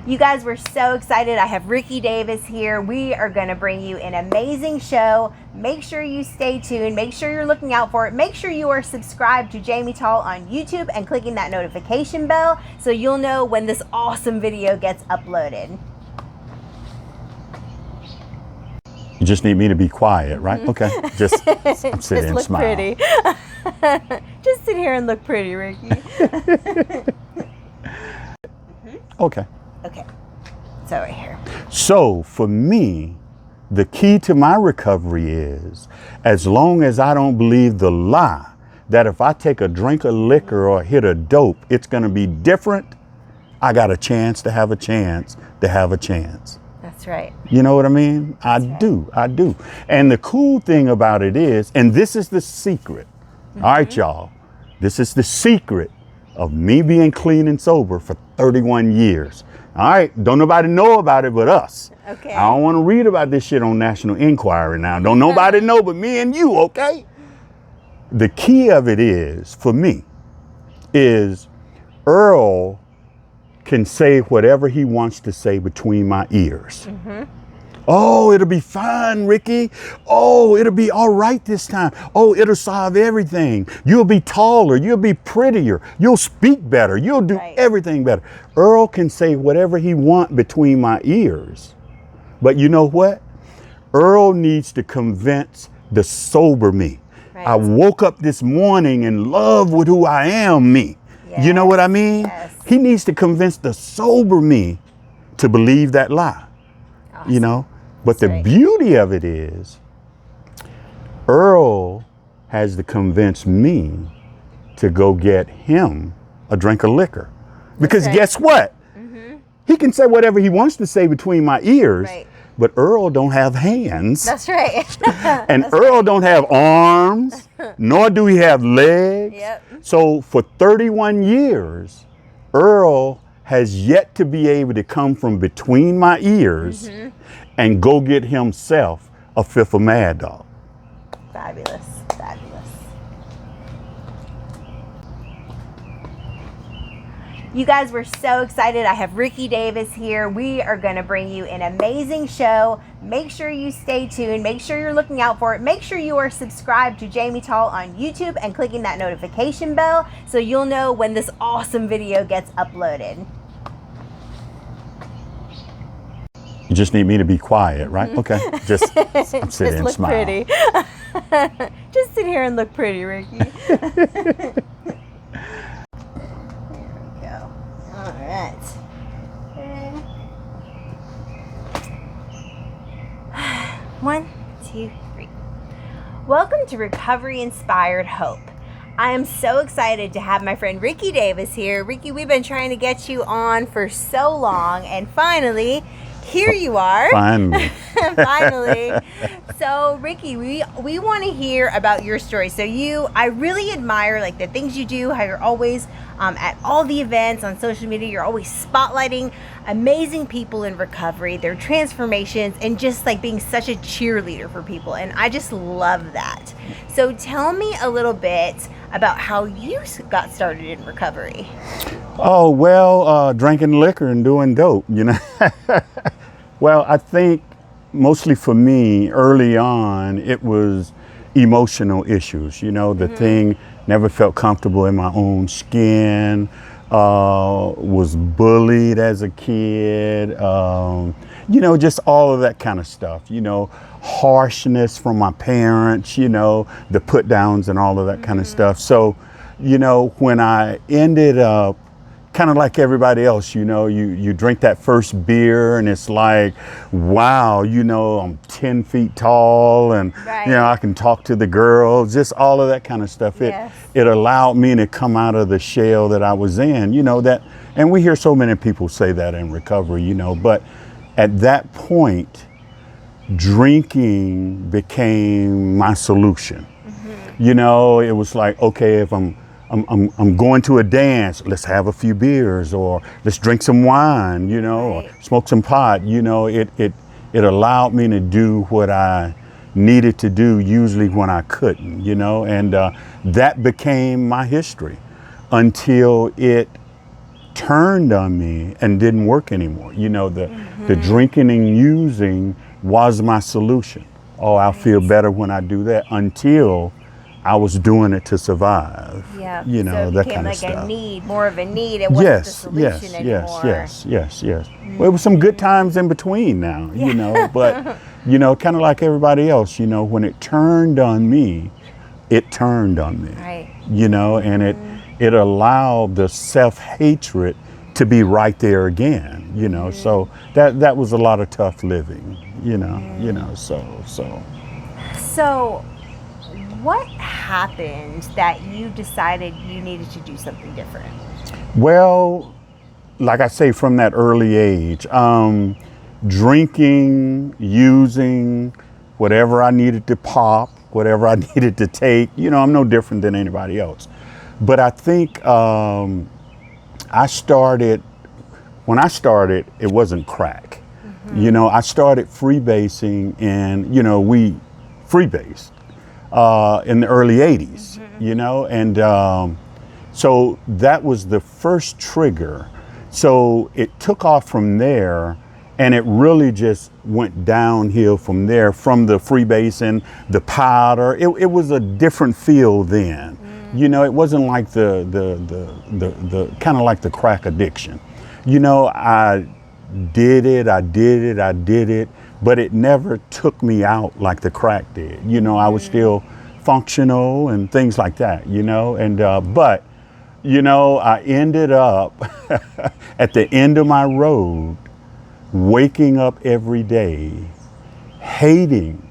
You guys were so excited. I have Ricky Davis here. We are going to bring you an amazing show. Make sure you stay tuned. Make sure you're looking out for it. Make sure you are subscribed to Jamie Tall on YouTube and clicking that notification bell so you'll know when this awesome video gets uploaded. You just need me to be quiet, right? Okay. Just sit and look smile. Pretty. Just sit here and look pretty, Ricky. Okay. Okay. So right here. So for me, the key to my recovery is, as long as I don't believe the lie that if I take a drink of liquor or hit a dope, it's going to be different, I got a chance to have a chance to have a chance. That's right. You know what I mean? I do. And the cool thing about it is, and this is the secret. All right, y'all. This is the secret of me being clean and sober for 31 years. All right. Don't nobody know about it but us. Okay. I don't want to read about this shit on National Enquirer now. Don't nobody know but me and you, okay? The key of it is, for me, is Earl can say whatever he wants to say between my ears. Oh, it'll be fine, Ricky. Oh, it'll be all right this time. Oh, it'll solve everything. You'll be taller. You'll be prettier. You'll speak better. You'll do everything better. Earl can say whatever he wants between my ears. But you know what? Earl needs to convince the sober me. I woke up this morning in love with who I am, me. You know what I mean? Yes. He needs to convince the sober me to believe that lie. Awesome. You know? But That's the beauty of it is, Earl has to convince me to go get him a drink of liquor. Because guess what? He can say whatever he wants to say between my ears, but Earl don't have hands. That's right. And Earl don't have arms, nor do he have legs. So for 31 years, Earl has yet to be able to come from between my ears and go get himself a fifth of Mad Dog. Fabulous. You guys were so excited. I have Ricky Davis here. We are going to bring you an amazing show. Make sure you stay tuned. Make sure you're looking out for it. Make sure you are subscribed to Jamie Tall on YouTube and clicking that notification bell so you'll know when this awesome video gets uploaded. You just need me to be quiet, right? Okay. Just sit and look smile. Pretty. Just sit here and look pretty, Ricky. All right. 1, 2, 3. Welcome to Recovery Inspired Hope. I am so excited to have my friend Ricky Davis here. Ricky, we've been trying to get you on for so long, and finally, here you are. Finally. Finally. So Ricky, we want to hear about your story. So I really admire like the things you do, how you're always at all the events on social media. You're always spotlighting amazing people in recovery, their transformations, and just like being such a cheerleader for people. And I just love that. So tell me a little bit about how you got started in recovery. Oh, well, drinking liquor and doing dope, you know. Well, I think mostly for me, early on, it was emotional issues. You know, the thing, never felt comfortable in my own skin, was bullied as a kid, you know, just all of that kind of stuff, you know, harshness from my parents, you know, the put downs and all of that kind of stuff. So, you know, when I ended up kind of like everybody else, you know, you drink that first beer and it's like, wow, you know, I'm 10 feet tall and, you know, I can talk to the girls, just all of that kind of stuff. It allowed me to come out of the shell that I was in, you know, that, and we hear so many people say that in recovery, you know, but at that point, drinking became my solution. You know, it was like, okay, if I'm going to a dance, let's have a few beers, or let's drink some wine, you know, or smoke some pot. You know, it allowed me to do what I needed to do, usually when I couldn't, you know, and that became my history until it turned on me and didn't work anymore. You know, the drinking and using was my solution. Oh, I'll feel better when I do that, until I was doing it to survive. Yeah. You know, so it that became kind of like stuff. a need, more of a need. It wasn't the solution anymore. Yes. Well, it was some good times in between now, you know, but, you know, kind of like everybody else, you know, when it turned on me, it turned on me. Right. You know, and it allowed the self-hatred to be right there again, you know. So that was a lot of tough living, you know, so. So what happened that you decided you needed to do something different? Well, like I say, from that early age, drinking, using, whatever I needed to pop, whatever I needed to take, you know, I'm no different than anybody else. But I think when I started, it wasn't crack. You know, I started freebasing, and, you know, we freebased in the early 80s, you know, and so that was the first trigger. So it took off from there, and it really just went downhill from there, from the freebasing, the powder. It was a different feel then. You know, it wasn't like the kind of like the crack addiction. You know, I did it, but it never took me out like the crack did. You know, I was still functional and things like that, you know, and, but, you know, I ended up at the end of my road, waking up every day, hating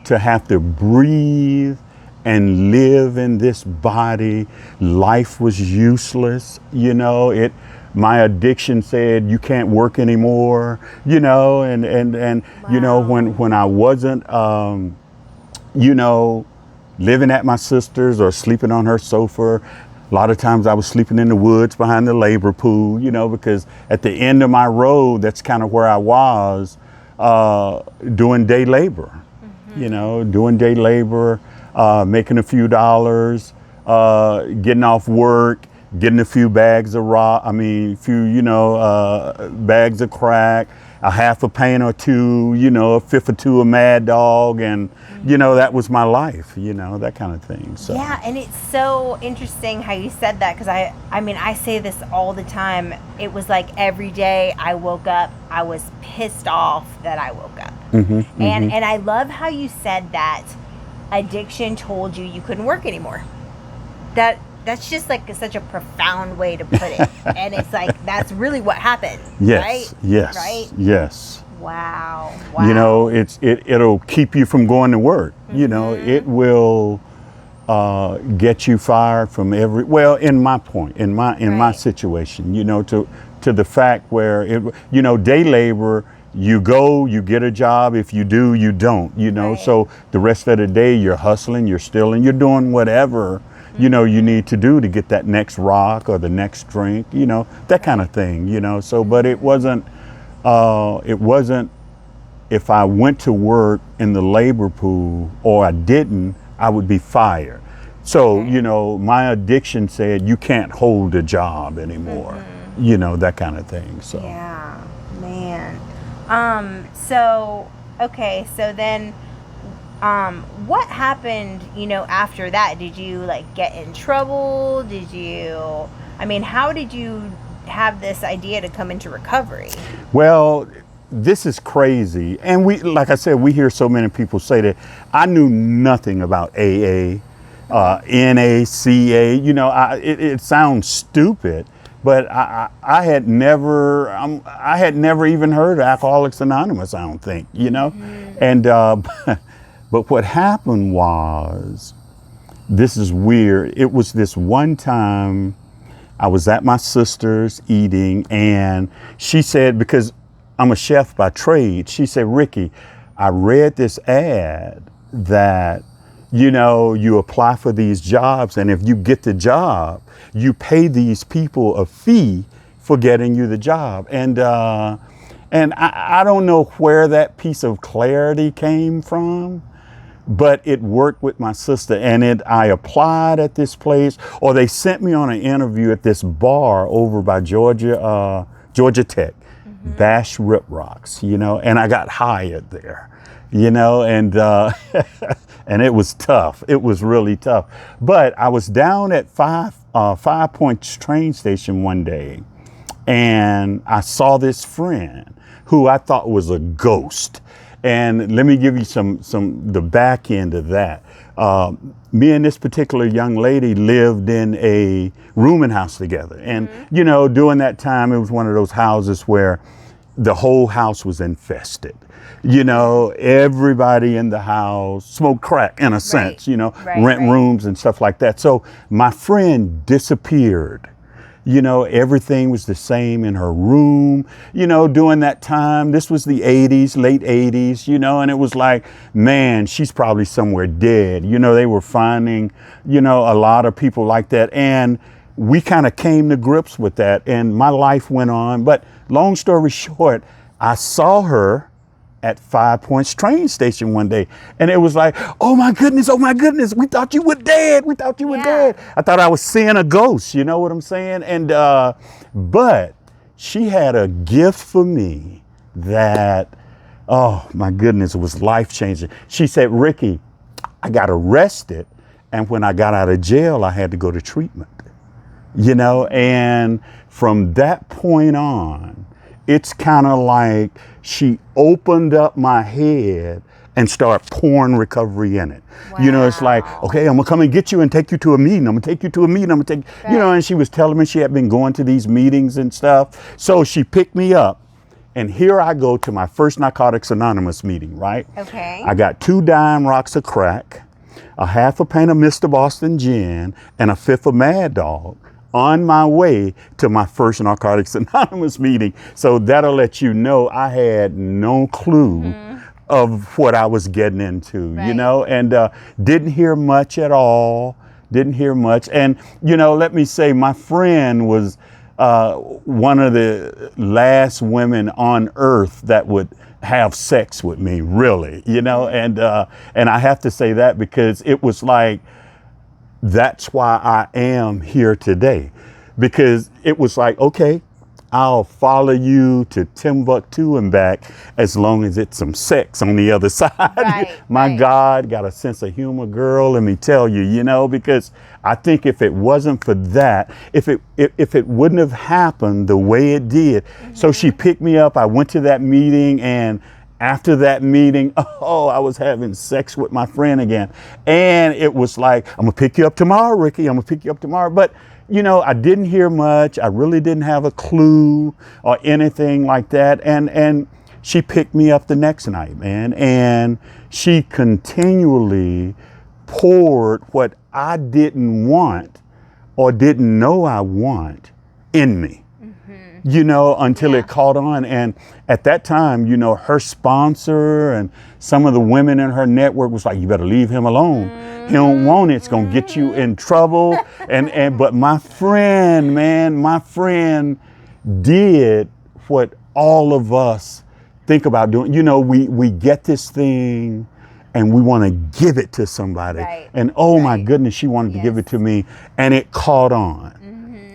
to have to breathe and live in this body. Life was useless, you know. My addiction said you can't work anymore, you know, and wow. You know, when I wasn't, you know, living at my sister's or sleeping on her sofa, a lot of times I was sleeping in the woods behind the labor pool, you know, because at the end of my road, that's kind of where I was doing day labor, you know, doing day labor, making a few dollars, getting off work, getting a few bags of you know, bags of crack, a half a paint or two, you know, a fifth or two of Mad Dog, and you know, that was my life, you know, that kind of thing. So yeah, and it's so interesting how you said that, because I mean, I say this all the time. It was like every day I woke up, I was pissed off that I woke up. And I love how you said that addiction told you couldn't work anymore. That's just like such a profound way to put it. And it's like, that's really what happened. Yes, right? yes, right? Yes. Wow. You know, it'll keep you from going to work. You know, it will get you fired from in my situation, you know, to the fact where you know, day labor, you go, you get a job. If you do, you don't, you know, so the rest of the day you're hustling, you're stealing, you're doing whatever, you know, you need to do to get that next rock or the next drink, you know, that kind of thing, you know. So, but it wasn't, if I went to work in the labor pool or I didn't, I would be fired. So, you know, my addiction said, you can't hold a job anymore, you know, that kind of thing. So, yeah, man. So, okay. So then, what happened, you know, after that? Did you like get in trouble? How did you have this idea to come into recovery? Well, this is crazy. And like I said, we hear so many people say that. I knew nothing about AA, NACA, you know, it sounds stupid, but I had never even heard of Alcoholics Anonymous, I don't think, you know. And, but what happened was, this is weird. It was this one time I was at my sister's eating, and she said, because I'm a chef by trade, she said, Ricky, I read this ad that, you know, you apply for these jobs, and if you get the job, you pay these people a fee for getting you the job. And I don't know where that piece of clarity came from, but it worked with my sister, and I applied at this place, or they sent me on an interview at this bar over by Georgia Tech, Bash Rip Rocks, and I got hired there, and and it was tough. It was really tough. But I was down at Five Points train station one day, and I saw this friend who I thought was a ghost. And let me give you the back end of that. Me and this particular young lady lived in a rooming house together. And, during that time, it was one of those houses where the whole house was infested. Everybody in the house smoked crack in a sense, rent rooms and stuff like that. So my friend disappeared. Everything was the same in her room, during that time. This was the 80s, late 80s, and it was like, man, she's probably somewhere dead. They were finding, a lot of people like that. And we kind of came to grips with that, and my life went on. But long story short, I saw her at 5 Points train station one day, and it was like, oh my goodness, we thought you were dead. Dead. I thought I was seeing a ghost, you know what I'm saying? And but she had a gift for me that, oh my goodness, it was life-changing. She said, Ricky, I got arrested, and when I got out of jail, I had to go to treatment, and from that point on, it's kind of like she opened up my head and started pouring recovery in it. Wow. It's like, okay, I'm gonna come and get you and take you to a meeting. I'm gonna take you to a meeting. And she was telling me she had been going to these meetings and stuff. So she picked me up, and here I go to my first Narcotics Anonymous meeting, right? Okay. I got 2 dime rocks of crack, a half a pint of Mr. Boston gin, and a fifth of Mad Dog, on my way to my first Narcotics Anonymous meeting. So that'll let you know I had no clue of what I was getting into, and didn't hear much at all. And, let me say, my friend was one of the last women on earth that would have sex with me, really, and I have to say that because it was like, that's why I am here today, because it was like, okay, I'll follow you to Timbuktu and back as long as it's some sex on the other side. My God, got a sense of humor, girl, let me tell you, because I think if it wasn't for that, if it wouldn't have happened the way it did. So she picked me up, I went to that meeting, and after that meeting, I was having sex with my friend again. And it was like, I'm gonna pick you up tomorrow, Ricky, I'm gonna pick you up tomorrow. But, I didn't hear much. I really didn't have a clue or anything like that. And she picked me up the next night, man. And she continually poured what I didn't want or didn't know I want in me. Until it caught on. And at that time, her sponsor and some of the women in her network was like, you better leave him alone. He don't want it. It's going to get you in trouble. But my friend, man, did what all of us think about doing. We get this thing and we want to give it to somebody. And my goodness, she wanted to give it to me, and it caught on.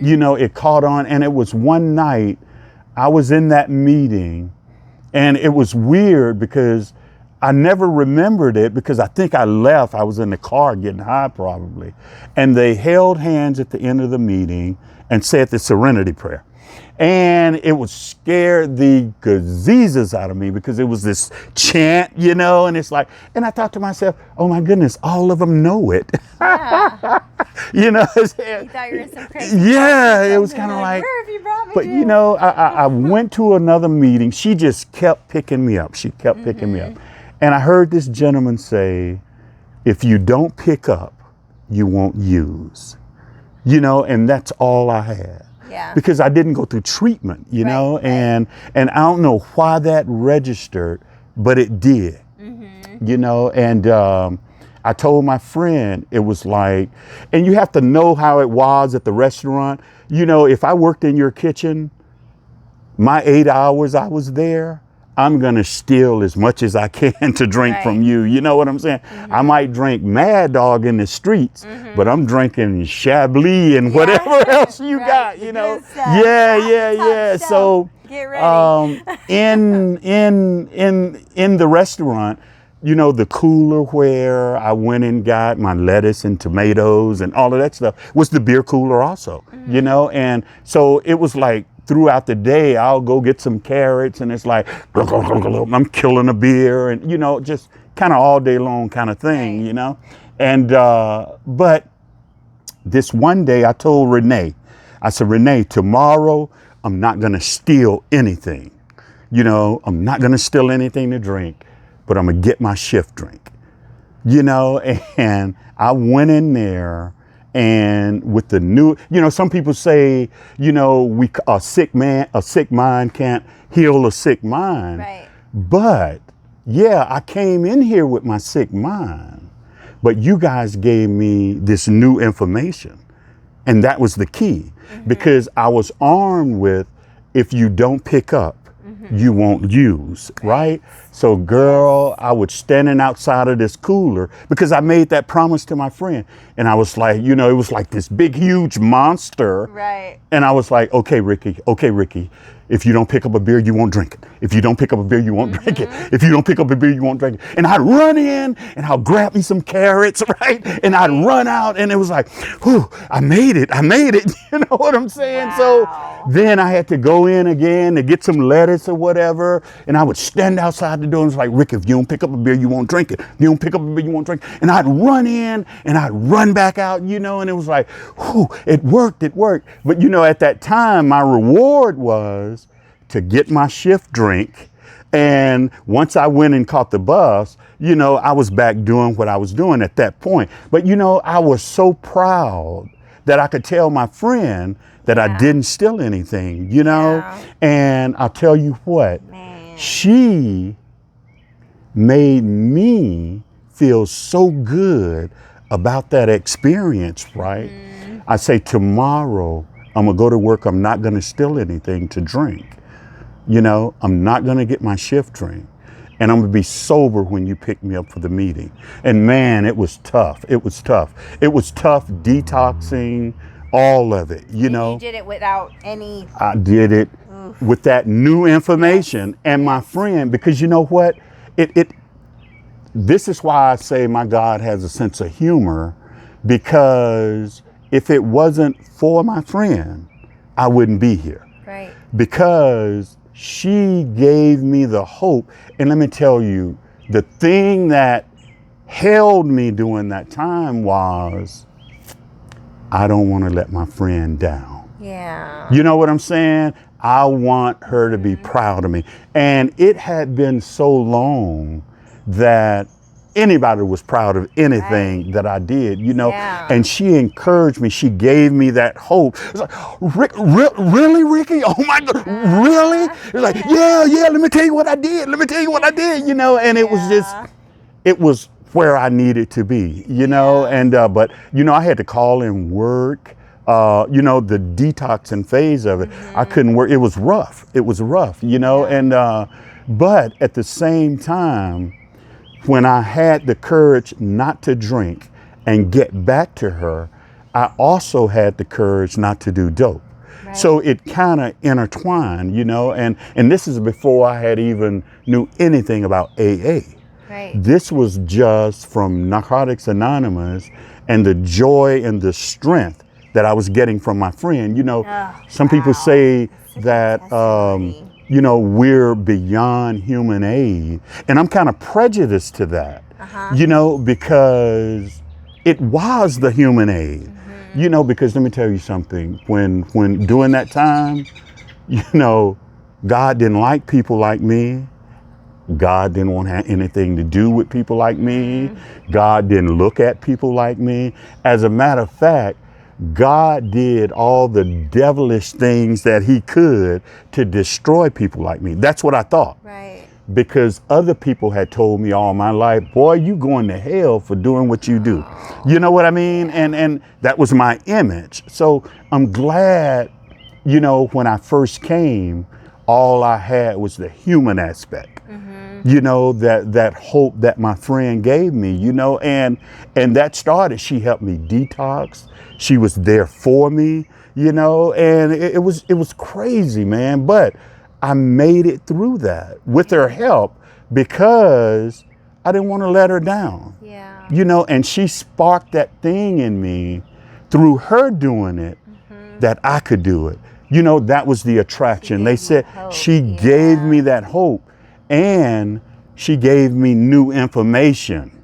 It caught on, and it was one night I was in that meeting, and it was weird because I never remembered it because I think I left. I was in the car getting high probably. And they held hands at the end of the meeting and said the Serenity Prayer. And it would scare the gazizas out of me because it was this chant, and it's like, and I thought to myself, oh my goodness, all of them know it. Yeah. You thought you were some crazy. Yeah, it was kind of like, where have you brought me but to? I went to another meeting. She just kept picking me up. She kept picking me up. And I heard this gentleman say, if you don't pick up, you won't use, and that's all I had. Yeah. Because I didn't go through treatment, and I don't know why that registered, but it did, and I told my friend, it was like, and you have to know how it was at the restaurant. If I worked in your kitchen, my 8 hours I was there, I'm going to steal as much as I can to drink from you. You know what I'm saying? I might drink Mad Dog in the streets, but I'm drinking Chablis and whatever else you got, you know? Yeah. So, get ready. in the restaurant, you know, the cooler where I went and got my lettuce and tomatoes and all of that stuff was the beer cooler also, you know? And so it was like throughout the day, I'll go get some carrots and it's like, I'm killing a beer and, you know, just kind of all day long kind of thing, you know? And, but this one day I told Renee, I said, Renee, tomorrow I'm not going to steal anything. You know, I'm not going to steal anything to drink, but I'm going to get my shift drink, you know, and I went in there and with the new, you know, some people say, you know, a sick mind can't heal a sick mind. Right. But yeah, I came in here with my sick mind, but you guys gave me this new information. And that was the key because I was armed with, if you don't pick up, you won't use, right? So girl, I was standing outside of this cooler because I made that promise to my friend. And I was like, you know, it was like this big, huge monster. Right. And I was like, okay, Ricky, if you don't pick up a beer, you won't drink it. If you don't pick up a beer, you won't drink it. If you don't pick up a beer, you won't drink it. And I'd run in and I'll grab me some carrots, right? And I'd run out and it was like, whew, I made it. You know what I'm saying? Wow. So then I had to go in again to get some lettuce or whatever. And I would stand outside the door and it's like, Rick, if you don't pick up a beer, you won't drink it. If you don't pick up a beer, you won't drink it. And I'd run in and I'd run back out, you know, and it was like, whew, it worked. But you know, at that time, my reward was to get my shift drink. And once I went and caught the bus, you know, I was back doing what I was doing at that point. But, you know, I was so proud that I could tell my friend that I didn't steal anything, you know? And I'll tell you what, she made me feel so good about that experience, right? I say, tomorrow, I'm gonna go to work, I'm not gonna steal anything to drink. You know, I'm not gonna get my shift drink. And I'm gonna be sober when you pick me up for the meeting. And man, it was tough. It was tough detoxing, all of it, you know. You did it without any... I did it with that new information. And my friend, because you know what? This is why I say my God has a sense of humor, because if it wasn't for my friend, I wouldn't be here. Right. Because she gave me the hope. And let me tell you, the thing that held me during that time was, I don't want to let my friend down. Yeah. You know what I'm saying? I want her to be proud of me. And it had been so long that anybody was proud of anything that I did, you know. And she encouraged me. She gave me that hope. It's like, really, Ricky? Oh my God, really? It's like, yeah, let me tell you what I did. You know, and it was just, it was where I needed to be, you know. And, but, you know, I had to call in work. You know, the detoxing phase of it, I couldn't work. It was rough, you know. And, but at the same time, when I had the courage not to drink and get back to her, I also had the courage not to do dope. Right. So it kind of intertwined, you know, and this is before I had even knew anything about AA. Right. This was just from Narcotics Anonymous and the joy and the strength that I was getting from my friend. You know, some people say that, you know, we're beyond human aid. And I'm kind of prejudiced to that, you know, because it was the human aid, you know, because let me tell you something, when during that time, you know, God didn't like people like me. God didn't want to have anything to do with people like me. God didn't look at people like me. As a matter of fact, God did all the devilish things that he could to destroy people like me. That's what I thought. Right. Because other people had told me all my life, boy, you going to hell for doing what you do. You know what I mean? And that was my image. So I'm glad, you know, when I first came, all I had was the human aspect. You know, that hope that my friend gave me, you know, and that started. She helped me detox. She was there for me, you know, and it was crazy, man. But I made it through that with her help because I didn't want to let her down. Yeah. You know, and she sparked that thing in me through her doing it that I could do it. You know, that was the attraction. They said she gave me that hope, and she gave me new information.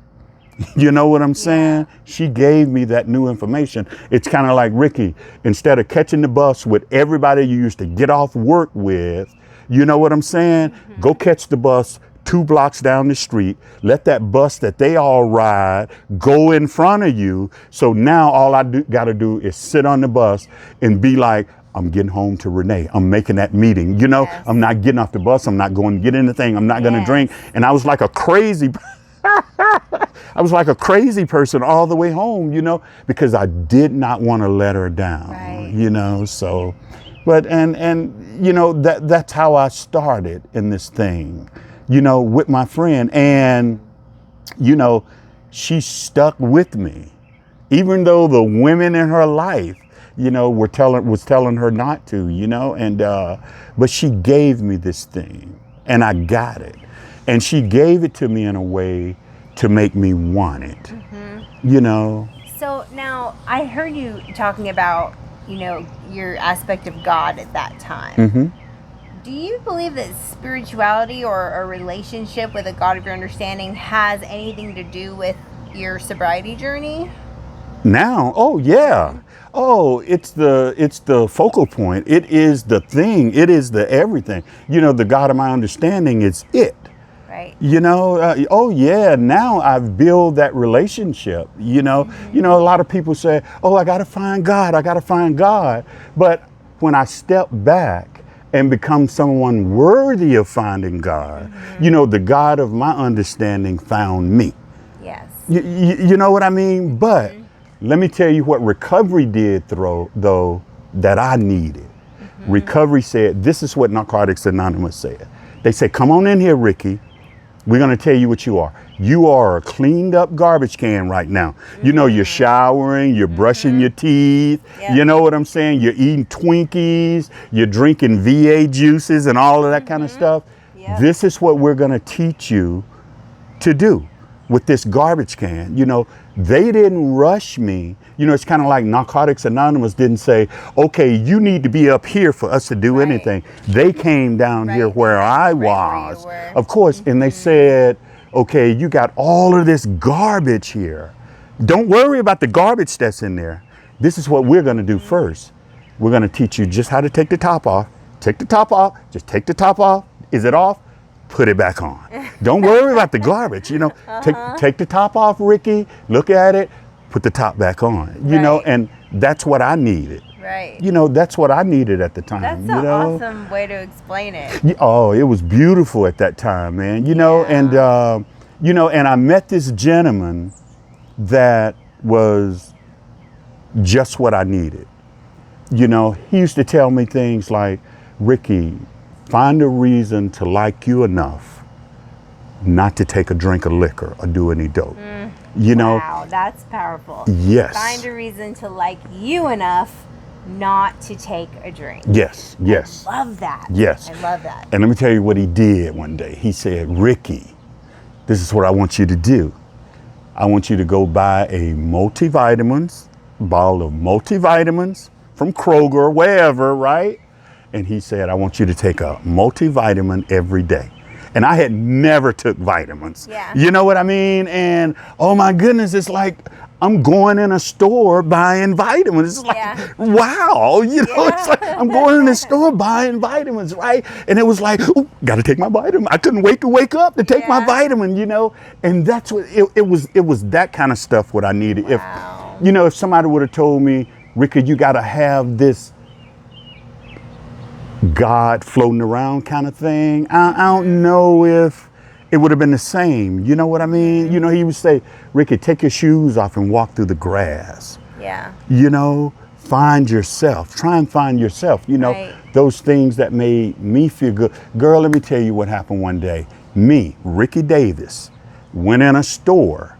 You know what I'm saying? She gave me that new information. It's kind of like, Ricky, instead of catching the bus with everybody you used to get off work with, you know what I'm saying? Go catch the bus 2 blocks down the street. Let that bus that they all ride go in front of you. So now all I got to do is sit on the bus and be like, I'm getting home to Renee. I'm making that meeting. You know, I'm not getting off the bus. I'm not going to get anything. I'm not going to drink. And I was like a crazy, I was like a crazy person all the way home, you know, because I did not want to let her down, you know, so, but, and, you know, that's how I started in this thing, you know, with my friend. And, you know, she stuck with me, even though the women in her life, you know, was telling her not to, you know, and, but she gave me this thing and I got it. And she gave it to me in a way to make me want it, you know. So now I heard you talking about, you know, your aspect of God at that time. Do you believe that spirituality or a relationship with a God of your understanding has anything to do with your sobriety journey? Now, oh yeah. Oh, it's the focal point. It is the thing. It is the everything. You know, the God of my understanding is it. Right. You know, oh yeah, now I've built that relationship, you know. You know, a lot of people say, oh, I got to find God. I got to find God. But when I step back and become someone worthy of finding God, you know, the God of my understanding found me. Yes. You know what I mean? But let me tell you what recovery did though, that I needed. Recovery said, this is what Narcotics Anonymous said. They said, come on in here, Ricky. We're going to tell you what you are. You are a cleaned up garbage can right now. You know, you're showering, you're brushing your teeth. You know what I'm saying? You're eating Twinkies, you're drinking VA juices and all of that kind of stuff. This is what we're going to teach you to do with this garbage can. You know, they didn't rush me. You know, it's kind of like Narcotics Anonymous didn't say, okay, you need to be up here for us to do anything. They came down here where I was, of course, and they said, okay, you got all of this garbage here. Don't worry about the garbage that's in there. This is what we're going to do first. We're going to teach you just how to take the top off. Take the top off. Just take the top off. Is it off? Put it back on. Don't worry about the garbage, you know. Take the top off, Ricky. Look at it. Put the top back on. You know, and that's what I needed. Right. You know, that's what I needed at the time. That's you an know? awesome way to explain it. Oh, it was beautiful at that time, man. You know, and you know, and I met this gentleman that was just what I needed. You know, he used to tell me things like, Ricky, find a reason to like you enough not to take a drink of liquor or do any dope. You know? Wow, that's powerful. Yes. Find a reason to like you enough not to take a drink. Yes, yes. I love that. Yes. I love that. And let me tell you what he did one day. He said, Ricky, this is what I want you to do. I want you to go buy a multivitamins, bottle of multivitamins from Kroger, wherever, right? And he said, I want you to take a multivitamin every day. And I had never took vitamins. Yeah. You know what I mean? And oh my goodness, it's like I'm going in a store buying vitamins. It's like, wow, you know, it's like I'm going in the store buying vitamins, right? And it was like, oh, gotta take my vitamin. I couldn't wait to wake up to take my vitamin, you know? And that's what it was that kind of stuff what I needed. Wow. If, you know, if somebody would have told me, Ricky, you gotta have this God floating around kind of thing, I don't know if it would have been the same. You know what I mean? You know, he would say, Ricky, take your shoes off and walk through the grass. Yeah. You know, find yourself. Try and find yourself. You know, those things that made me feel good. Girl, let me tell you what happened one day. Me, Ricky Davis, went in a store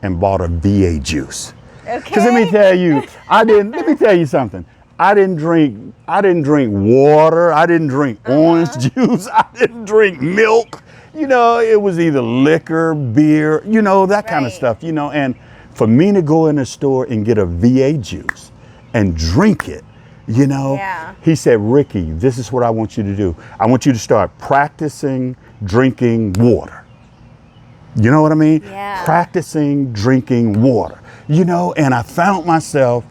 and bought a VA juice. Okay. Because let me tell you, let me tell you something. I didn't drink water. I didn't drink orange juice. I didn't drink milk. You know, it was either liquor, beer, you know, that kind of stuff, you know. And for me to go in a store and get a VA juice and drink it, you know, he said, Ricky, this is what I want you to do. I want you to start practicing drinking water. You know what I mean? Yeah. Practicing drinking water, you know, and I found myself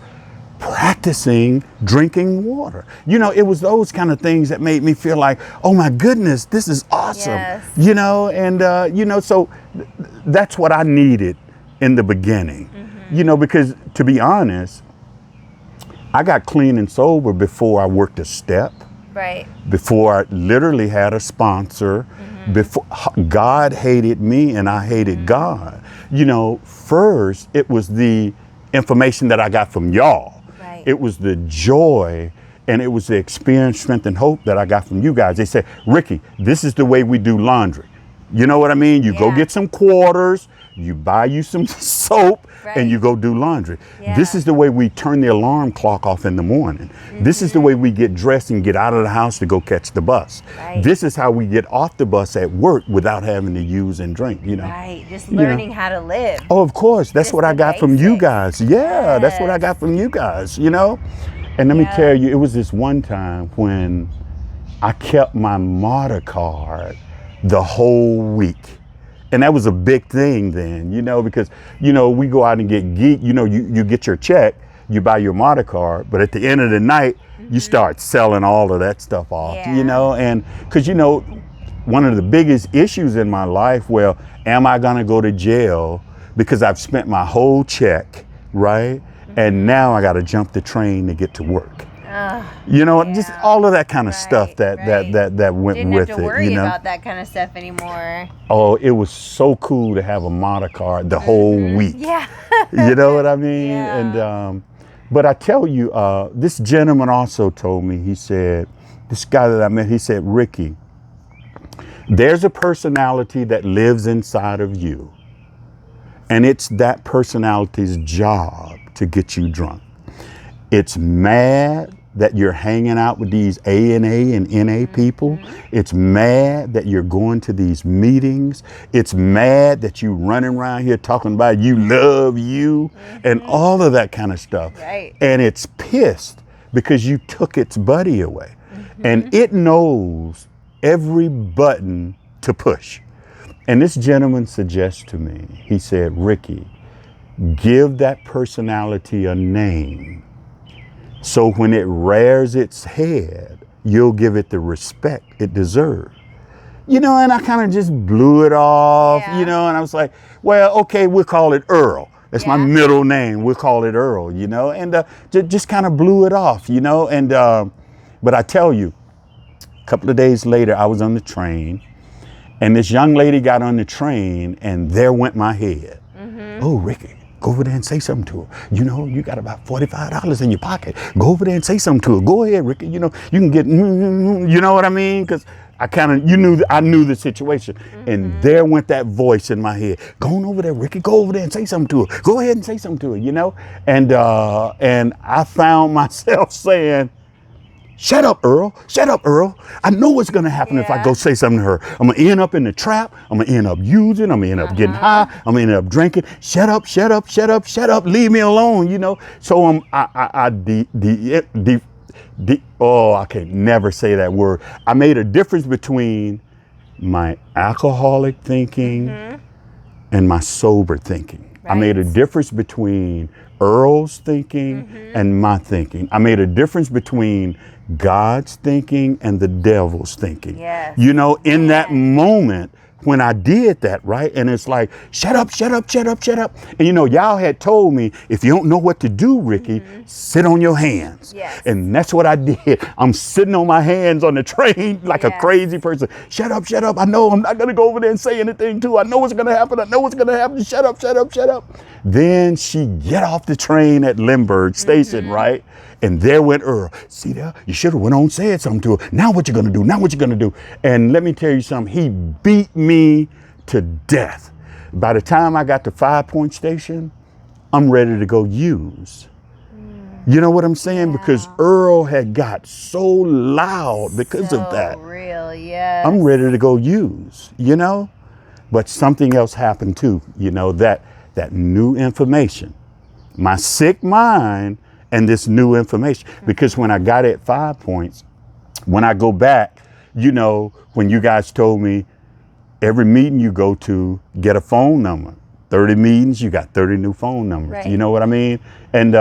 practicing drinking water. You know, it was those kind of things that made me feel like, oh my goodness, this is awesome. Yes. You know, and, you know, so that's what I needed in the beginning, you know, because to be honest, I got clean and sober before I worked a step. Right. Before I literally had a sponsor, before God hated me and I hated God. You know, first it was the information that I got from y'all. Right. It was the joy and it was the experience, strength, and hope that I got from you guys. They said, Ricky, this is the way we do laundry. You know what I mean? You go get some quarters, you buy you some soap, and you go do laundry. This is the way we turn the alarm clock off in the morning. This is the way we get dressed and get out of the house to go catch the bus. This is how we get off the bus at work without having to use and drink, you know. Right, just learning how to live. Oh, of course. That's Just what I the got from you basics. guys. Yeah, that's what I got from you guys, you know. And let me tell you, it was this one time when I kept my MARTA card the whole week. And that was a big thing then, you know, because, you know, we go out and get geek, you know, you get your check, you buy your MARTA card, but at the end of the night, you start selling all of that stuff off, you know, and because, you know, one of the biggest issues in my life, well, am I going to go to jail because I've spent my whole check, right? And now I got to jump the train to get to work. You know, just all of that kind of stuff that went Didn't with have to it. worry You know, about that kind of stuff anymore. oh, it was so cool to have a MARTA card the whole week. Yeah. You know what I mean? And but I tell you, this gentleman also told me. He said, this guy that I met, he said, Ricky, there's a personality that lives inside of you, and it's that personality's job to get you drunk. It's mad that you're hanging out with these A&A and NA people. It's mad that you're going to these meetings. It's mad that you running around here talking about you love you and all of that kind of stuff. Right. And it's pissed because you took its buddy away. And it knows every button to push. And this gentleman suggests to me, he said, Ricky, give that personality a name. So when it rears its head, you'll give it the respect it deserves. You know, and I kind of just blew it off, you know, and I was like, well, okay, we'll call it Earl. That's my middle name. We'll call it Earl, you know, and just kind of blew it off, you know. And but I tell you, a couple of days later, I was on the train and this young lady got on the train and there went my head. Oh, Ricky. Go over there and say something to her. You know, you got about $45 in your pocket. Go over there and say something to her. Go ahead, Ricky. You know, you can get, you know what I mean? Because I kind of, I knew the situation. And there went that voice in my head. Go on over there, Ricky. Go over there and say something to her. Go ahead and say something to her, you know? And I found myself saying, shut up, Earl. Shut up, Earl. I know what's going to happen if I go say something to her. I'm going to end up in the trap. I'm going to end up using. I'm going to end up getting high. I'm going to end up drinking. Shut up, shut up, shut up, shut up. Leave me alone, you know. So I can never say that word. I made a difference between my alcoholic thinking and my sober thinking. I made a difference between Earl's thinking and my thinking. I made a difference between God's thinking and the devil's thinking. Yes. You know, in that moment when I did that, right? And it's like, shut up, shut up, shut up, shut up. And you know, y'all had told me, if you don't know what to do, Ricky, sit on your hands. Yes. And that's what I did. I'm sitting on my hands on the train like a crazy person. Shut up, shut up. I know I'm not going to go over there and say anything to her. I know what's going to happen. I know what's going to happen. Shut up, shut up, shut up. Then she get off the train at Lindbergh Station, right? And there went Earl. See there, you should have went on and said something to her. Now what you gonna do? Now what you gonna do? And let me tell you something, he beat me to death. By the time I got to 5 Point Station, I'm ready to go use. You know what I'm saying? Yeah. Because Earl had got so loud because of that. Real, yeah. I'm ready to go use, you know? But something else happened too, you know, that new information, my sick mind and this new information. Because when I got at 5 Points, when I go back, you know, when you guys told me every meeting you go to, get a phone number. 30 meetings, you got 30 new phone numbers. Right. You know what I mean? And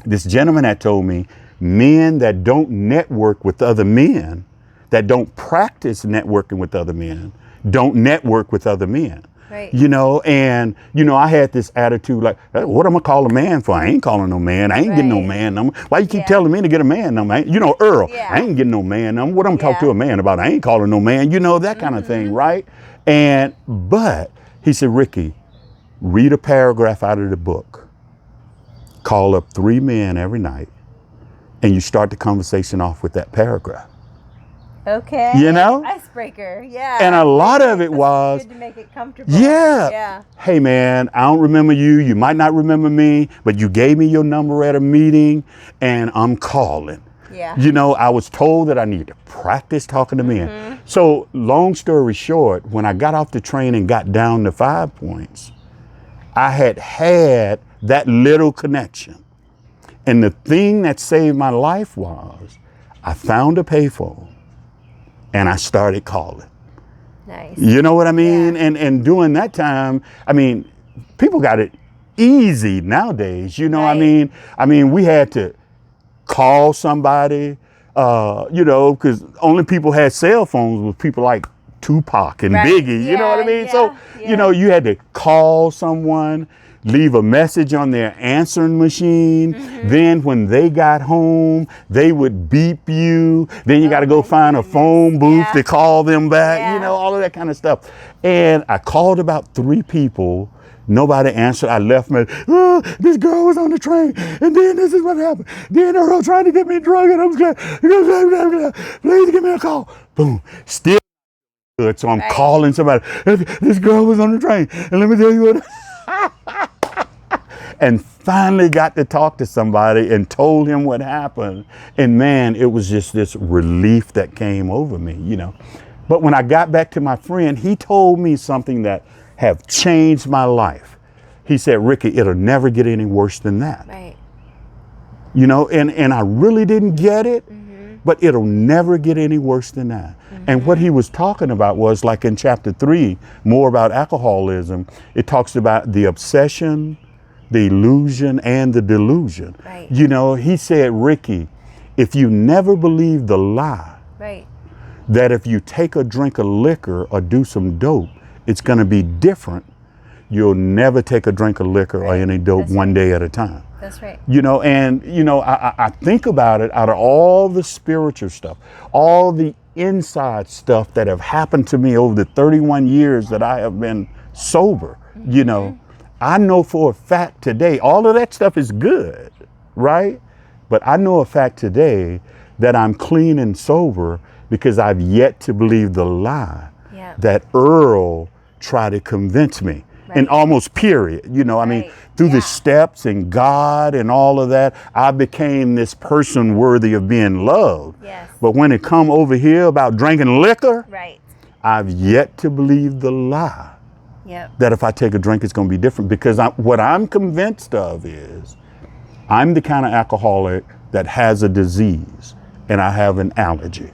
this gentleman had told me, men that don't network with other men, that don't practice networking with other men, don't network with other men. Right. You know, and, you know, I had this attitude like, hey, what am I calling a man for? I ain't calling no man. I ain't getting no man number. Why you keep telling me to get a man number? You know, Earl, I ain't getting no man number. What I'm talking to a man about? I ain't calling no man. You know, that kind of thing, right? And, but he said, Ricky, read a paragraph out of the book. Call up 3 men every night, and you start the conversation off with that paragraph. Okay. You know? Icebreaker, yeah. And a lot of it was, good to make it comfortable. yeah. Hey man, I don't remember you. You might not remember me, but you gave me your number at a meeting and I'm calling. Yeah. You know, I was told that I need to practice talking to men. So long story short, when I got off the train and got down to 5 Points, I had that little connection. And the thing that saved my life was I found a payphone and I started calling. Nice. You know what I mean? And during that time, I mean, people got it easy nowadays. You know what I mean, we had to call somebody, you know, because only people had cell phones was people like Tupac and Biggie. You know what I mean? So, you know, you had to call someone, leave a message on their answering machine. Then when they got home, they would beep you. Then you got to go find a phone booth to call them back, you know, all of that kind of stuff. And I called about 3 people. Nobody answered. I left me. Oh, this girl was on the train, and then this is what happened. Then Earl trying to get me drunk, and I was glad. Please give me a call. Boom. Still good. So I'm calling somebody. This girl was on the train, and let me tell you what. And finally got to talk to somebody and told him what happened. And man, it was just this relief that came over me, you know. But when I got back to my friend, he told me something that have changed my life. He said, Ricky, it'll never get any worse than that. Right. You know, and I really didn't get it, but it'll never get any worse than that. And what he was talking about was, like in chapter 3, more about alcoholism, it talks about the obsession, the illusion, and the delusion. Right. You know, he said, Ricky, if you never believe the lie, that if you take a drink of liquor or do some dope, it's going to be different, you'll never take a drink of liquor or any dope one day at a time. That's right. You know, and, you know, I think about it, out of all the spiritual stuff, all the inside stuff that have happened to me over the 31 years that I have been sober, you know, I know for a fact today, all of that stuff is good, right? But I know a fact today that I'm clean and sober because I've yet to believe the lie that Earl tried to convince me. And almost period, you know, I mean, through the steps and God and all of that, I became this person worthy of being loved. Yes. But when it come over here about drinking liquor, Right. I've yet to believe the lie. Yep. That if I take a drink, it's going to be different. Because what I'm convinced of is I'm the kind of alcoholic that has a disease and I have an allergy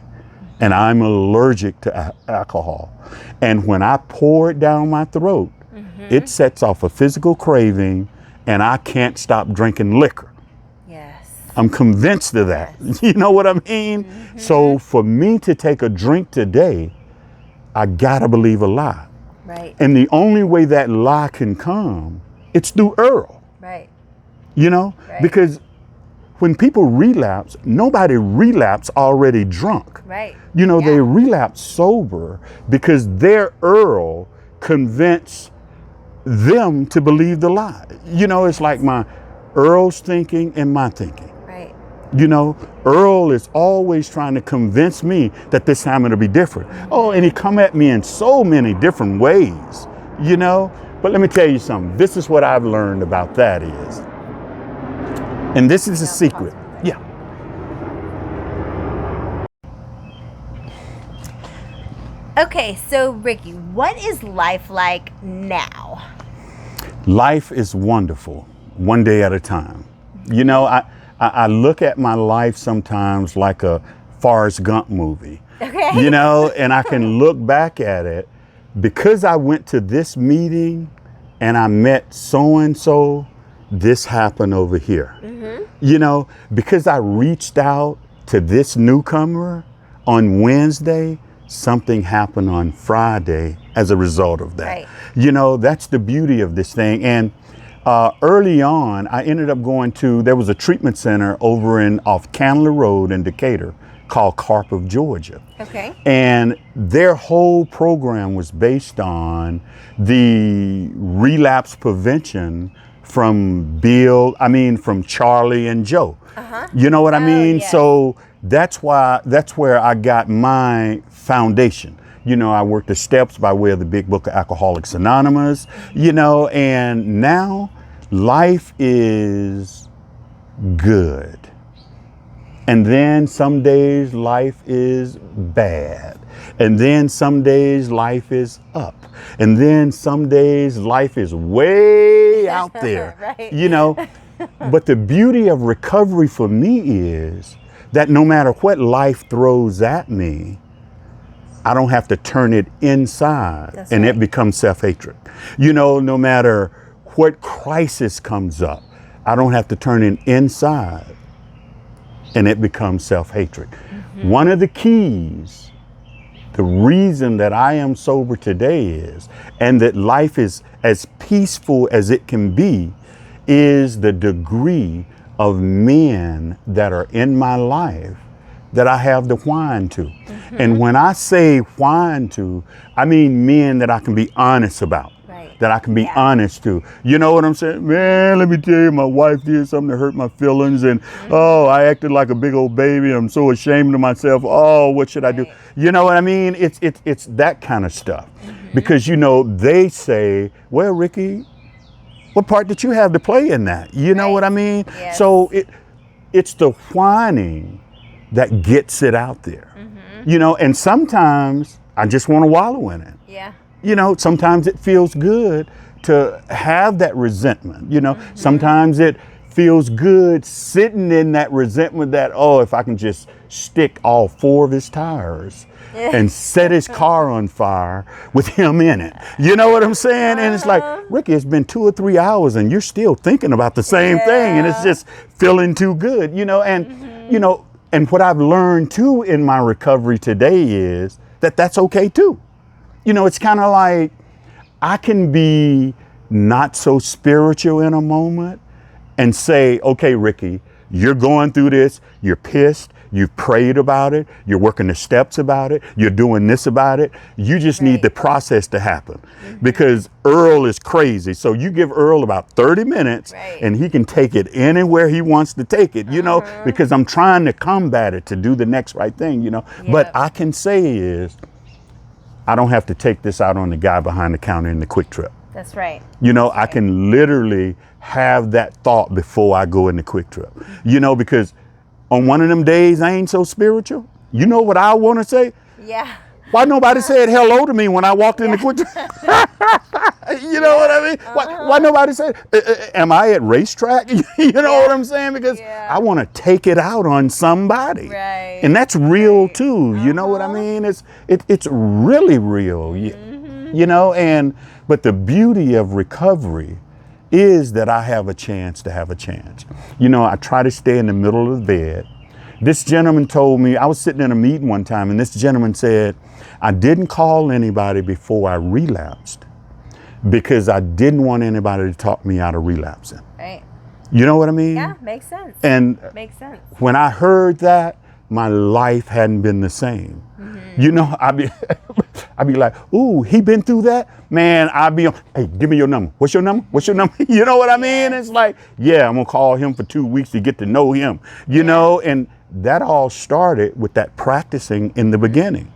and I'm allergic to alcohol. And when I pour it down my throat, it sets off a physical craving and I can't stop drinking liquor. Yes. I'm convinced of that. You know what I mean? So for me to take a drink today, I gotta believe a lie. Right. And the only way that lie can come, it's through Earl. Right. You know? Because when people relapse, nobody relapse already drunk. Right. You know, they relapse sober because their Earl convinced them to believe the lie. You know, it's like my Earl's thinking and my thinking. Right. You know, Earl is always trying to convince me that this time it'll be different. Oh, and he come at me in so many different ways, you know. But let me tell you something. This is what I've learned about that is, and this is a secret. Yeah. Okay, so Ricky, what is life like now? Life is wonderful, one day at a time. You know, I look at my life sometimes like a Forrest Gump movie. Okay. You know, and I can look back at it because I went to this meeting and I met so-and-so, this happened over here. You know, because I reached out to this newcomer on Wednesday, something happened on Friday as a result of that. Right. You know, that's the beauty of this thing. And early on, I ended up there was a treatment center over off Candler Road in Decatur called Carp, Georgia. Okay. And their whole program was based on the relapse prevention from Charlie and Joe. You know what I mean? Yes. So that's where I got my foundation. You know, I worked the steps by way of the Big Book of Alcoholics Anonymous, you know, and now life is good. And then some days life is bad. And then some days life is up. And then some days life is way out there, Right. you know. But the beauty of recovery for me is that no matter what life throws at me, I don't have to turn it inside. That's and right. it becomes self-hatred. You know, no matter what crisis comes up, I don't have to turn it inside and it becomes self-hatred. One of the keys, the reason that I am sober today is, and that life is as peaceful as it can be, is the degree of men that are in my life that I have to whine to. And when I say whine to, I mean men that I can be honest about. Right. That I can be honest to. You know what I'm saying? Man, let me tell you, my wife did something to hurt my feelings, and oh, I acted like a big old baby. I'm so ashamed of myself. Oh, what should I do? You know what I mean? It's that kind of stuff. Because, you know, they say, well, Ricky, what part did you have to play in that? You know what I mean? Yes. So it's the whining that gets it out there. You know, and sometimes I just want to wallow in it. Yeah. You know, sometimes it feels good to have that resentment. You know, sometimes it feels good sitting in that resentment that, oh, if I can just stick all 4 of his tires and set his car on fire with him in it. You know what I'm saying? And it's like, Ricky, it's been 2 or 3 hours and you're still thinking about the same thing, and it's just feeling too good, you know, and, you know, and what I've learned too in my recovery today is that that's okay too. You know, it's kind of like I can be not so spiritual in a moment and say, okay, Ricky, you're going through this, you're pissed, you've prayed about it, you're working the steps about it, you're doing this about it. You just need the process to happen because Earl is crazy. So you give Earl about 30 minutes and he can take it anywhere he wants to take it, you know, because I'm trying to combat it to do the next right thing, you know. But I can say is, I don't have to take this out on the guy behind the counter in the Quick Trip. That's right. You know, I can literally have that thought before I go in the Quick Trip. You know, because on one of them days I ain't so spiritual. You know what I want to say? Yeah. Why nobody said hello to me when I walked in the Quick Trip? You know what I mean? Why nobody said, am I at racetrack? You know what I'm saying? Because I want to take it out on somebody. Right. And that's real too. You know what I mean? It's really real. You know, but the beauty of recovery is that I have a chance to have a chance. You know, I try to stay in the middle of the bed. This gentleman told me, I was sitting in a meeting one time and this gentleman said, I didn't call anybody before I relapsed because I didn't want anybody to talk me out of relapsing. Right. You know what I mean? Yeah, makes sense. And makes sense. when I heard that, my life hadn't been the same. You know, I'd be like, ooh, he been through that? Man, I'd be on, hey, give me your number. What's your number? What's your number? You know what I mean? It's like, yeah, I'm gonna call him for 2 weeks to get to know him, you know? And that all started with that practicing in the beginning,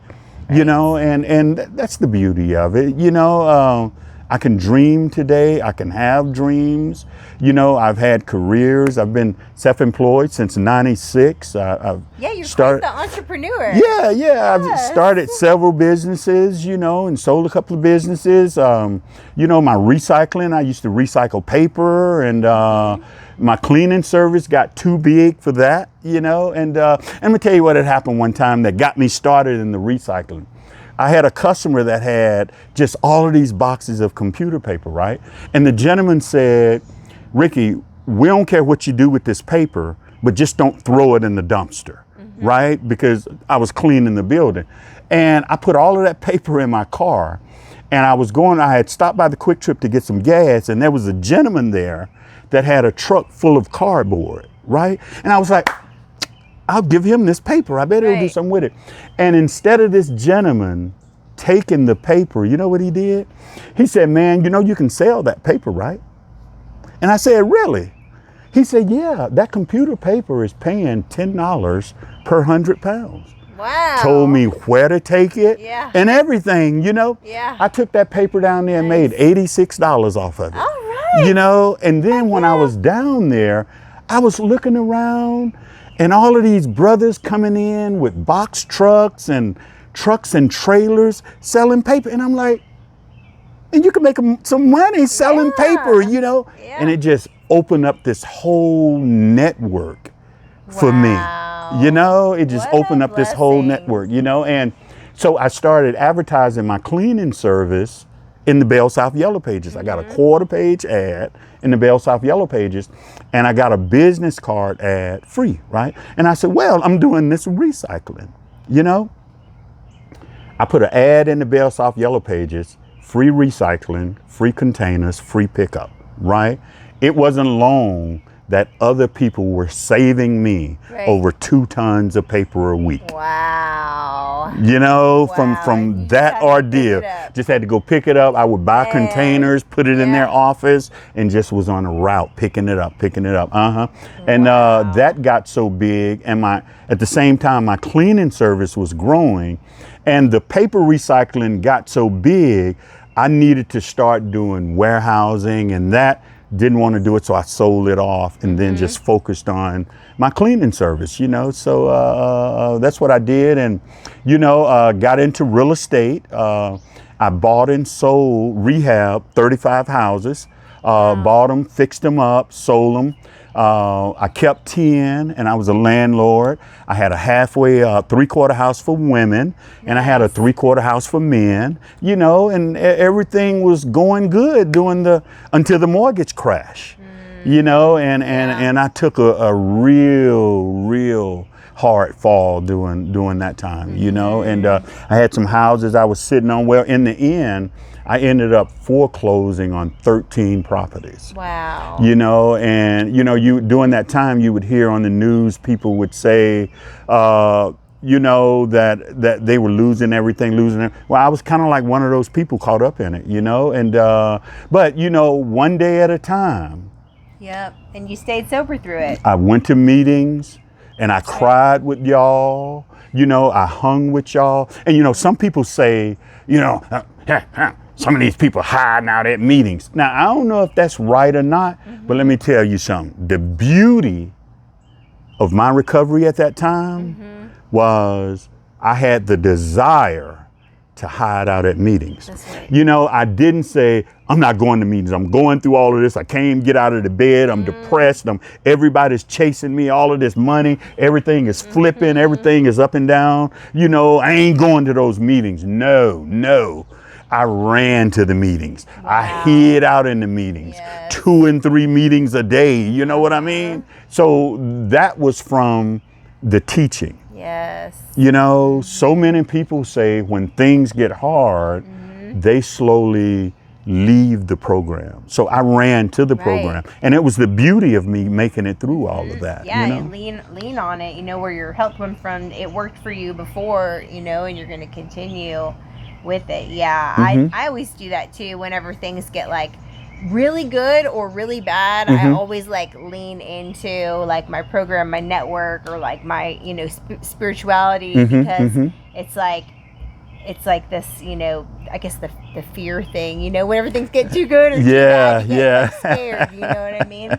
you know, and that's the beauty of it, you know. I can dream today. I can have dreams. You know, I've had careers. I've been self-employed since '96. I've you're started, quite the entrepreneur. Yeah. I've started several businesses, you know, and sold a couple of businesses. You know, my recycling, I used to recycle paper, and my cleaning service got too big for that, you know. And let me tell you what had happened one time that got me started in the recycling. I had a customer that had just all of these boxes of computer paper, right? And the gentleman said, Ricky, we don't care what you do with this paper, but just don't throw it in the dumpster, right? Because I was cleaning the building. And I put all of that paper in my car, and I had stopped by the Quick Trip to get some gas, and there was a gentleman there that had a truck full of cardboard, right? And I was like, I'll give him this paper. I bet he'll do something with it. And instead of this gentleman taking the paper, you know what he did? He said, man, you know, you can sell that paper, right? And I said, really? He said, yeah, that computer paper is paying $10 per 100 pounds. Wow. Told me where to take it and everything, you know? I took that paper down there and made $86 off of it. All right. You know, and then when I was down there, I was looking around, and all of these brothers coming in with box trucks and trailers selling paper. And I'm like, and you can make some money selling paper, you know? And it just opened up this whole network for me. You know, it just opened up this whole network, you know? And so I started advertising my cleaning service in the Bell South Yellow Pages. I got a quarter-page ad in the Bell South Yellow Pages, and I got a business card ad free, right? And I said, well, I'm doing this recycling, you know? I put an ad in the Bell South Yellow Pages, free recycling, free containers, free pickup, right? It wasn't long that other people were saving me over 2 tons of paper a week. Wow. You know, from that ordeal, just had to go pick it up. I would buy containers, put it in their office, and just was on a route picking it up. And that got so big, and at the same time, my cleaning service was growing, and the paper recycling got so big, I needed to start doing warehousing, and that didn't want to do it, so I sold it off and then just focused on my cleaning service, you know. So that's what I did, and, you know, got into real estate. I bought and sold, rehab 35 houses, bought them, fixed them up, sold them. I kept 10, and I was a landlord. I had a halfway, 3/4 house for women, and I had a 3/4 house for men, you know, and everything was going good until the mortgage crash, you know, and I took a real hard fall during that time, you know, and I had some houses I was sitting on. Well, in the end, I ended up foreclosing on 13 properties. Wow. You know, and, you know, during that time, you would hear on the news, people would say, you know, that they were losing everything. Well, I was kind of like one of those people caught up in it, you know, and, but, you know, one day at a time. Yep. And you stayed sober through it. I went to meetings, and I cried with y'all, you know, I hung with y'all. And, you know, some people say, you know, some of these people hiding out at meetings. Now, I don't know if that's right or not, but let me tell you something. The beauty of my recovery at that time was I had the desire to hide out at meetings. That's right. You know, I didn't say, I'm not going to meetings. I'm going through all of this. I can't get out of the bed. I'm depressed. Everybody's chasing me, all of this money. Everything is flipping. Everything is up and down. You know, I ain't going to those meetings. No. I ran to the meetings. Wow. I hid out in the meetings, 2 and 3 meetings a day. You know what I mean? So that was from the teaching. Yes. You know, so many people say when things get hard, they slowly leave the program. So I ran to the program, and it was the beauty of me making it through all of that. Yeah, you know? lean on it. You know, where your help went from. It worked for you before, you know, and you're going to continue. with it. Yeah, Mm-hmm. I always do that too. Whenever things get like really good or really bad, I Mm-hmm. always like lean into like my program, my network, or like my spirituality, Mm-hmm. because Mm-hmm. it's like this, I guess the fear thing, whenever things get too good or too Yeah, bad, you get like yeah. scared, you know what I mean?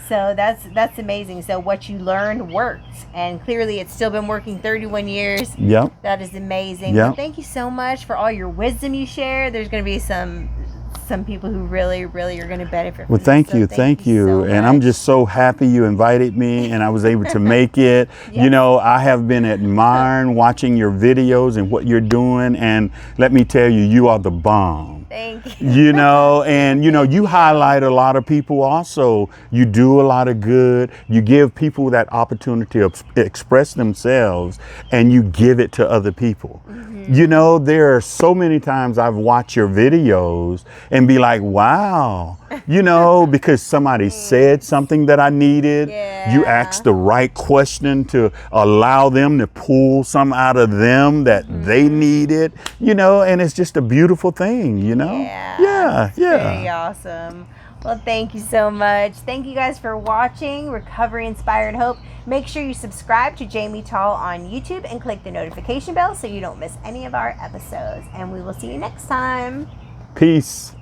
So that's amazing. So what you learned worked, and clearly it's still been working 31 years. Yep. That is amazing. Well, Yep. thank you so much for all your wisdom you share. There's going to be some people who really, really are going to benefit from Well, this. thank So you, thank you. so And I'm much. just so happy you invited me and I was able to make it. Yes. You know, I have been admiring watching your videos and what you're doing. And let me tell you, you are the bomb. Thank you. You know, and you know, Thank you you. highlight a lot of people also. You do a lot of good. You give people that opportunity to express themselves and you give it to other people. You know, there are so many times I've watched your videos and be like, wow, you know, because somebody said something that I needed. You Yeah. asked the right question to allow them to pull some out of them that they needed, you know, and it's just a beautiful thing, you know? Yeah. Yeah, Very yeah. awesome. Well, thank you so much. Thank you guys for watching Recovery Inspired Hope. Make sure you subscribe to Jamie Tall on YouTube and click the notification bell so you don't miss any of our episodes. And we will see you next time. Peace.